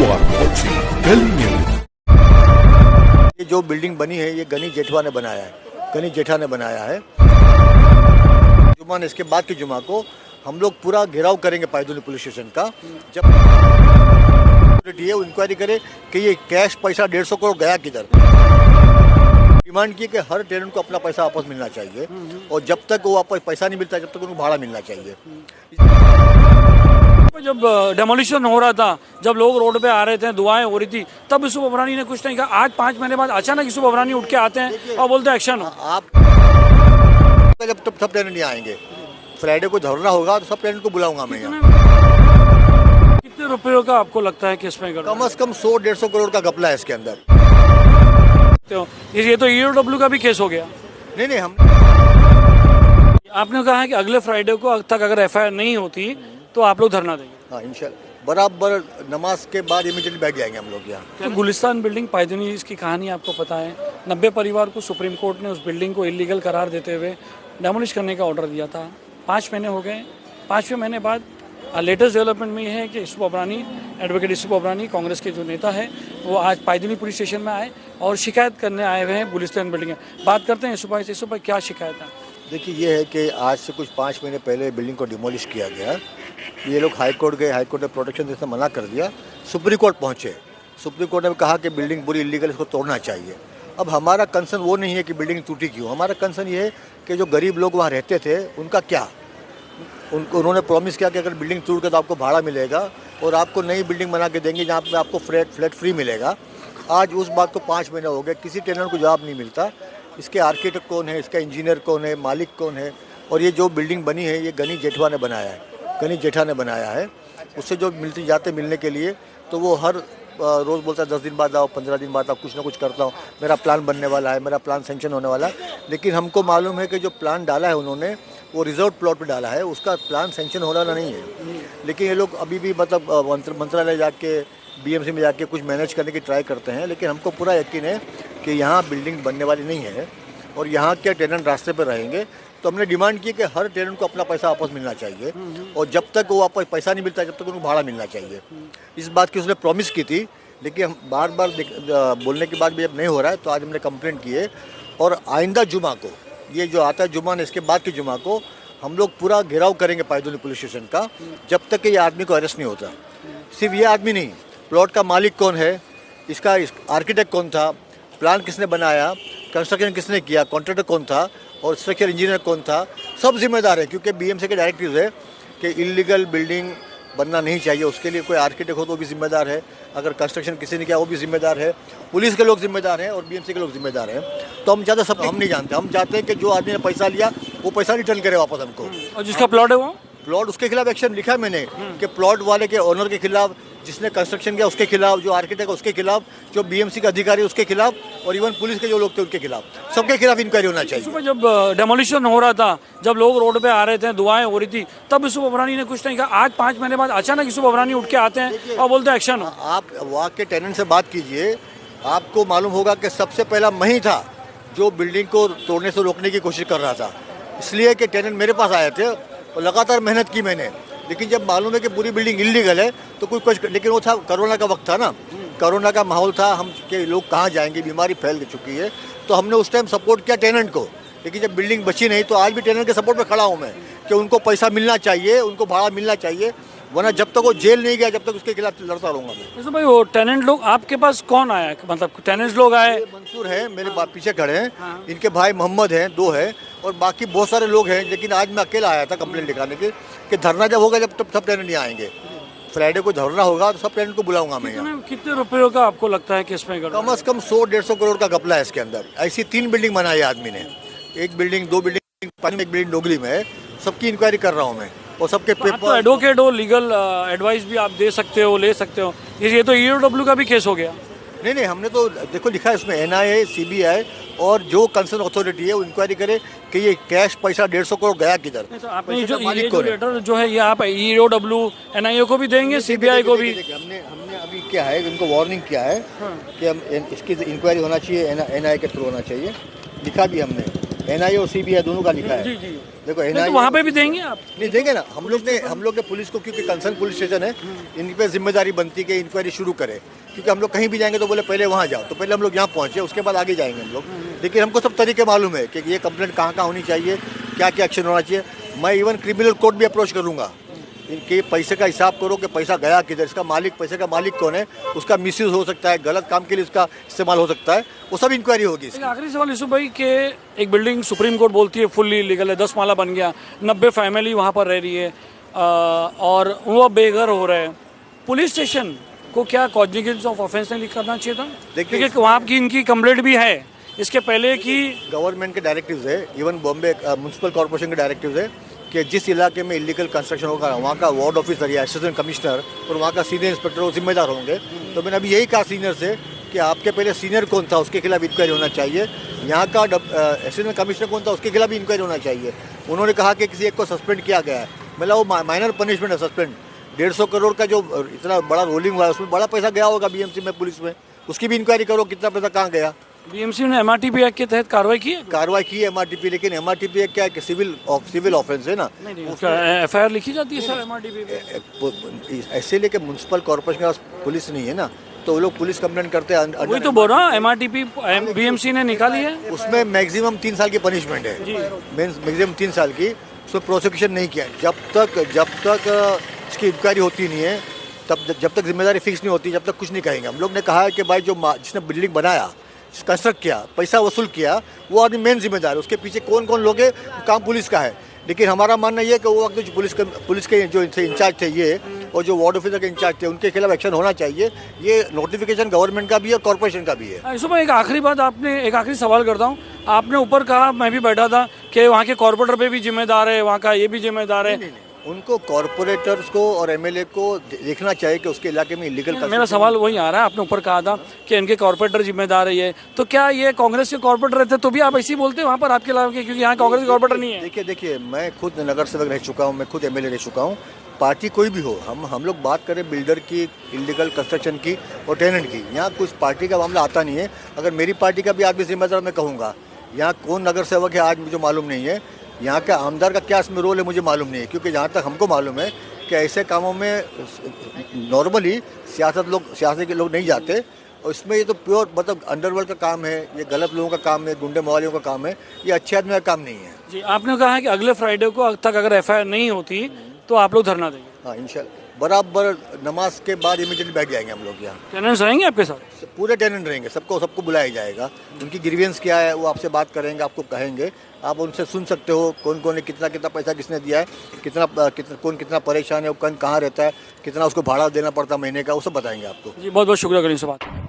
are watching Kali News. ये जो building बनी है ये गनी जेठवा ने बनाया है, गनी जेठा ने बनाया है। जुमा ने इसके बाद की जुमा को हम लोग पूरा घेराव करेंगे पायदुनी पुलिस स्टेशन का। जब इंक्वायरी करे कि ये कैश पैसा 150 करोड़ गया किधर। डिमांड की कि हर टेनेंट को अपना पैसा वापस मिलना चाहिए और जब तक वो वापस पैसा नहीं मिलता जब तक उनको भाड़ा मिलना चाहिए। जब डेमोलिशन हो रहा था, जब लोग रोड पे आ रहे थे, दुआएं हो रही थी, तब यूसुफ अबरानी ने कुछ नहीं कहा। आज 5 महीने बाद अचानक यूसुफ अबरानी उठ के आते हैं और बोलते हैं एक्शन हो। आप जब तब सब टेनेंट नहीं आएंगे, फ्राइडे को धरना होगा तो सब टेनेंट को बुलाऊंगा मैं यहाँ। कितने रुपयों का आपको लगता है कि इसमें कम से कम 100-150 करोड़ का घपला है इसके अंदर। ये तो ईओडब्ल्यू का भी केस हो गया। नहीं हम आपने कहा कि अगले फ्राइडे को तक अगर एफआईआर नहीं होती तो आप लोग धरना देंगे। हाँ इंशाल्लाह बराबर नमाज के बाद इमीडिएटली बैठ जाएंगे हम लोग यहाँ। तो गुलिस्तान बिल्डिंग पायदुनी इसकी कहानी आपको पता है। 90 परिवार को सुप्रीम कोर्ट ने उस बिल्डिंग को इलीगल करार देते हुए डेमोलिश करने का ऑर्डर दिया था। 5 महीने हो गए। 5वें महीने बाद लेटेस्ट डेवलपमेंट में ये है कि यूसुफ अबरानी, एडवोकेट यूसुफ अबरानी, कांग्रेस के जो नेता है, वो आज पायदुनी पुलिस स्टेशन में आए और शिकायत करने आए हुए हैं गुलिस्तान बिल्डिंग में। बात करते हैं यूसुफ भाई से। यूसुफ भाई क्या शिकायत है? देखिए ये है कि आज से कुछ 5 महीने पहले बिल्डिंग को डिमोलिश किया गया। ये लोग हाई कोर्ट गए, हाई कोर्ट ने प्रोटेक्शन देने से मना कर दिया। सुप्रीम कोर्ट पहुँचे, सुप्रीम कोर्ट ने कहा कि बिल्डिंग पूरी इलीगल, इसको तोड़ना चाहिए। अब हमारा कंसर्न वो नहीं है कि बिल्डिंग टूटी क्यों, हमारा कंसर्न ये है कि जो गरीब लोग वहाँ रहते थे उनका क्या। उन्होंने प्रॉमिस किया कि अगर बिल्डिंग टूट गई तो आपको भाड़ा मिलेगा और आपको नई बिल्डिंग बना के देंगे जहाँ पे आपको फ्लैट फ्री मिलेगा। आज उस बात को 5 महीने हो गए, किसी टेनेंट को जवाब नहीं मिलता। इसके आर्किटेक्ट कौन है, इसका इंजीनियर कौन है, मालिक कौन है। और ये जो बिल्डिंग बनी है ये गनी जेठवा ने बनाया है, गनी जेठा ने बनाया है। उससे जो मिलने के लिए तो वो हर रोज़ बोलता है 10 दिन बाद आओ, 15 दिन बाद आओ, कुछ ना कुछ करता हूँ, मेरा प्लान बनने वाला है, मेरा प्लान सेंक्शन होने वाला है। लेकिन हमको मालूम है कि जो प्लान डाला है उन्होंने वो रिजर्व प्लॉट पे डाला है, उसका प्लान सेंक्शन होना नहीं है। लेकिन ये लोग अभी भी मतलब मंत्रालय जाके, बीएमसी में जाके कुछ मैनेज करने की ट्राई करते हैं। लेकिन हमको पूरा यकीन है कि यहाँ बिल्डिंग बनने वाली नहीं है और यहाँ के टेनेंट रास्ते पर रहेंगे। तो हमने डिमांड की कि हर टेनेंट को अपना पैसा वापस मिलना चाहिए और जब तक वो वापस पैसा नहीं मिलता जब तक उनको भाड़ा मिलना चाहिए। इस बात की उसने प्रॉमिस की थी, लेकिन हम बार बार बोलने के बाद भी अब नहीं हो रहा है। तो आज हमने कंप्लेंट की है और आइंदा जुमा को, ये जो आता है जुमा ने, इसके बाद की जुमा को हम लोग पूरा घेराव करेंगे पायदुनी पुलिस स्टेशन का जब तक कि ये आदमी को अरेस्ट नहीं होता। सिर्फ ये आदमी नहीं, प्लॉट का मालिक कौन है, इसका आर्किटेक्ट कौन था, प्लान किसने बनाया, कंस्ट्रक्शन किसने किया, कॉन्ट्रैक्टर कौन था और स्ट्रक्चर इंजीनियर कौन था, सब जिम्मेदार है। क्योंकि बीएमसी के डायरेक्टिव है कि इलीगल बिल्डिंग बनना नहीं चाहिए, उसके लिए कोई आर्किटेक्ट हो तो वो भी जिम्मेदार है, अगर कंस्ट्रक्शन किसी ने किया वो भी जिम्मेदार है, पुलिस के लोग जिम्मेदार हैं और बीएमसी के लोग जिम्मेदार हैं। तो हम ज़्यादा सब हम नहीं जानते, हम चाहते हैं कि जो आदमी ने पैसा लिया वो पैसा रिटर्न करे वापस हमको। और जिसका प्लॉट है वो प्लॉट, उसके खिलाफ एक्शन लिखा है मैंने कि प्लॉट वाले के ओनर के खिलाफ, जिसने कंस्ट्रक्शन किया उसके खिलाफ, जो आर्किटेक्ट है उसके खिलाफ, जो बीएमसी का अधिकारी उसके खिलाफ और इवन पुलिस के जो लोग थे उनके खिलाफ, सबके खिलाफ इंक्वायरी होना चाहिए। जब डेमोलिशन हो रहा था, जब लोग रोड पे आ रहे थे, दुआएं हो रही थी, तब यूसुफ अबरानी ने कुछ नहीं कहा। आज 5 महीने बाद अचानक यूसुफ अबरानी उठ के आते हैं और बोलते हैं एक्शन हो। आप वहाँ के टेनेंट से बात कीजिए, आपको मालूम होगा कि सबसे पहला मैं ही था जो बिल्डिंग को तोड़ने से रोकने की कोशिश कर रहा था। इसलिए कि टेनेंट मेरे पास आए थे और लगातार मेहनत की मैंने। लेकिन जब मालूम है कि पूरी बिल्डिंग इलीगल है तो कुछ, लेकिन वो था कोरोना का वक्त था ना, कोरोना का माहौल था, हम के लोग कहाँ जाएंगे, बीमारी फैल चुकी है। तो हमने उस टाइम सपोर्ट किया टेनेंट को। लेकिन जब बिल्डिंग बची नहीं तो आज भी टेनेंट के सपोर्ट में खड़ा हूँ मैं कि उनको पैसा मिलना चाहिए, उनको भाड़ा मिलना चाहिए, वरना जब तक वो जेल नहीं गया जब तक उसके खिलाफ लड़ता रहूँगा मैं। तो भाई वो टेनेंट लोग आपके पास कौन आया, मतलब टेनेंट्स लोग आए? मंसूर है मेरे पीछे खड़े हैं, इनके भाई मोहम्मद हैं, 2 हैं और बाकी बहुत सारे लोग हैं। लेकिन आज मैं अकेला आया था कंप्लेंट लिखाने के कि धरना जब होगा जब तब सब टेनेंट नहीं आएंगे। फ्राइडे को धरना होगा तो सब टेनेंट को बुलाऊंगा मैं यहाँ। कितने रुपयों का आपको लगता है कि इसमें कम से कम 100-150 करोड़ का घपला है इसके अंदर। ऐसी 3 बिल्डिंग बनाई आदमी ने, 1 बिल्डिंग, 2 बिल्डिंग पानी में, 1 बिल्डिंग डोगरी में है। सबकी इंक्वायरी कर रहा हूँ मैं और सबके पेपर। तो एडवोकेट हो, लीगल एडवाइस भी आप दे सकते हो, ले सकते हो। ये तो ईओडब्ल्यू का भी केस हो गया। नहीं हमने तो देखो लिखा है इसमें एनआईए, सीबीआई और जो कंसर्न अथॉरिटी है वो इंक्वायरी करे कि ये कैश पैसा 150 करोड़ गया किधर। तो आपने जो लेटर जो है ये आप ईओडब्ल्यू, एनआईए को भी देंगे, सीबीआई को भी? हमने अभी क्या है, इनको वार्निंग किया है कि हम इसकी इंक्वायरी होना चाहिए, एनआईए के थ्रू होना चाहिए। लिखा भी हमने NIA और CBI दोनों का लिखा है। जी जी देखो नहीं, NIA तो वहाँ पे भी देंगे आप? नहीं देंगे ना, हम लोग ने पुलिस को, क्योंकि कंसर्न पुलिस स्टेशन है, इन पे जिम्मेदारी बनती है कि इंक्वायरी शुरू करे, क्योंकि हम लोग कहीं भी जाएंगे तो बोले पहले वहाँ जाओ, तो पहले हम लोग यहाँ पहुँचे, उसके बाद आगे जाएंगे हम लोग। लेकिन हमको सब तरीके मालूम है कि ये कंप्लेंट कहाँ कहाँ होनी चाहिए, क्या क्या एक्शन होना चाहिए। मैं इवन क्रिमिनल कोर्ट भी अप्रोच करूँगा कि पैसे का हिसाब करो कि पैसा गया किधर, इसका मालिक, पैसे का मालिक कौन है, उसका मिसयूज हो सकता है, गलत काम के लिए उसका इस्तेमाल हो सकता है, वो सब इंक्वायरी होगी। एक आखिरी सवाल यूसुफ भाई के एक बिल्डिंग सुप्रीम कोर्ट बोलती है फुल्ली लीगल है, 10 माला बन गया, 90 फैमिली वहाँ पर रह रही है और वो बेघर हो रहे हैं, पुलिस स्टेशन को क्या कॉग्निजेंस ऑफ ऑफेंस नहीं करना चाहिए था? देखिए, क्योंकि वहाँ की इनकी कंप्लेंट भी है इसके पहले की। गवर्नमेंट के डायरेक्टिव्स है, इवन बॉम्बे म्यूनसिपल कॉर्पोरेशन के डायरेक्टिव्स है कि जिस इलाके में इलीगल कंस्ट्रक्शन होगा वहाँ का वार्ड ऑफिसर या असिस्टेंट कमिश्नर और वहाँ का सीनियर इंस्पेक्टर वो जिम्मेदार होंगे। तो मैंने अभी यही कहा सीनियर से कि आपके पहले सीनियर कौन था उसके खिलाफ इंक्वायरी होना चाहिए, यहाँ का असिस्टेंट कमिश्नर कौन था उसके खिलाफ भी इंक्वायरी होना चाहिए। उन्होंने कहा कि किसी एक को सस्पेंड किया गया है, मतलब वो माइनर पनिशमेंट है सस्पेंड। 150 करोड़ का जो इतना बड़ा रोलिंग हुआ है उसमें बड़ा पैसा गया होगा BMC में, पुलिस में, उसकी भी इंक्वायरी करो कितना पैसा कहाँ गया। BMC ने MRTP एक्ट के तहत कार्रवाई की है? कार्रवाई की है MRTP, लेकिन MRTP एक क्या है कि सिविल ऑफेंस है ना, FIR लिखी जाती है सर MRTP पे? ऐसे लेके म्यूनसिपल कॉर्पोरेशन के पास पुलिस नहीं है ना, तो वो लोग पुलिस कंप्लेंट करते हैं। वही तो बोल रहा हूँ, MRTP BMC ने निकाली है, उसमें मैक्सिमम 3 साल की पनिशमेंट है, मैक्सिमम 3 साल की, उसमें प्रोसिक्यूशन नहीं किया। जब तक इसकी इंक्वायरी होती नहीं है, जब तक जिम्मेदारी फिक्स नहीं होती, जब तक कुछ नहीं कहेंगे। हम लोग ने कहा है कि भाई जिसने बिल्डिंग बनाया, कंस्ट्रक्ट किया, पैसा वसूल किया, वो आदमी मेन जिम्मेदार है, उसके पीछे कौन कौन लोग हैं काम पुलिस का है। लेकिन हमारा मानना ये है कि वो वक्त जो पुलिस के जो इंचार्ज थे ये और जो वार्ड ऑफिसर के इंचार्ज थे उनके खिलाफ एक्शन होना चाहिए। ये नोटिफिकेशन गवर्नमेंट का भी है, कॉर्पोरेशन का भी है। सुबह एक आखिरी बात, आपने एक आखिरी सवाल करता हूँ, आपने ऊपर कहा, मैं भी बैठा था कि वहाँ के कॉर्पोरेटर पे भी जिम्मेदार है, वहाँ का ये भी जिम्मेदार है। उनको कॉर्पोरेटर्स को और MLA को देखना चाहिए कि उसके इलाके में इलीगल। मेरा सवाल वही आ रहा है, आपने ऊपर कहा था कि इनके कॉर्पोरेटर जिम्मेदार है ये, तो क्या ये कांग्रेस के कॉर्पोरेटर रहते तो भी आप ऐसे ही बोलते हैं वहाँ पर आपके इलाके, क्योंकि यहाँ कांग्रेस के कॉर्पोरेटर नहीं है? देखिए मैं खुद नगर सेवक रह चुका हूँ, मैं खुद MLA रह चुका हूँ। पार्टी कोई भी हो, हम लोग बात करें बिल्डर की, इलीगल कंस्ट्रक्शन की और टेनेंट की, यहाँ कुछ पार्टी का मामला आता नहीं है। अगर मेरी पार्टी का भी आदमी जिम्मेदार मैं कहूँगा, यहाँ कौन नगर सेवक है आज मुझे मालूम नहीं है, यहाँ का आमदार का क्या इसमें रोल है मुझे मालूम नहीं है, क्योंकि जहाँ तक हमको मालूम है कि ऐसे कामों में नॉर्मली सियासत के लोग नहीं जाते, और इसमें ये तो प्योर मतलब अंडरवर्ल्ड का काम है, ये गलत लोगों का काम है, गुंडे मवालियों का काम है, ये अच्छे आदमी का काम नहीं है। जी, आपने कहा है कि अगले फ्राइडे को तक अगर FIR नहीं होती तो आप लोग धरना देंगे? हाँ इंशाल्लाह, बराबर नमाज के बाद इमीडिएटली बैठ जाएंगे हम लोग यहाँ। टेनेंट्स रहेंगे आपके साथ? पूरे टेनेंट रहेंगे, सबको बुलाया जाएगा, उनकी ग्रीवेंस क्या है वो आपसे बात करेंगे, आपको कहेंगे, आप उनसे सुन सकते हो कौन कौन ने कितना पैसा किसने दिया है, कौन कितना परेशान है, वो कौन कहाँ रहता है, कितना उसको भाड़ा देना पड़ता है महीने का, वो सब बताएंगे आपको। जी, बहुत बहुत शुक्रिया करें इस बात।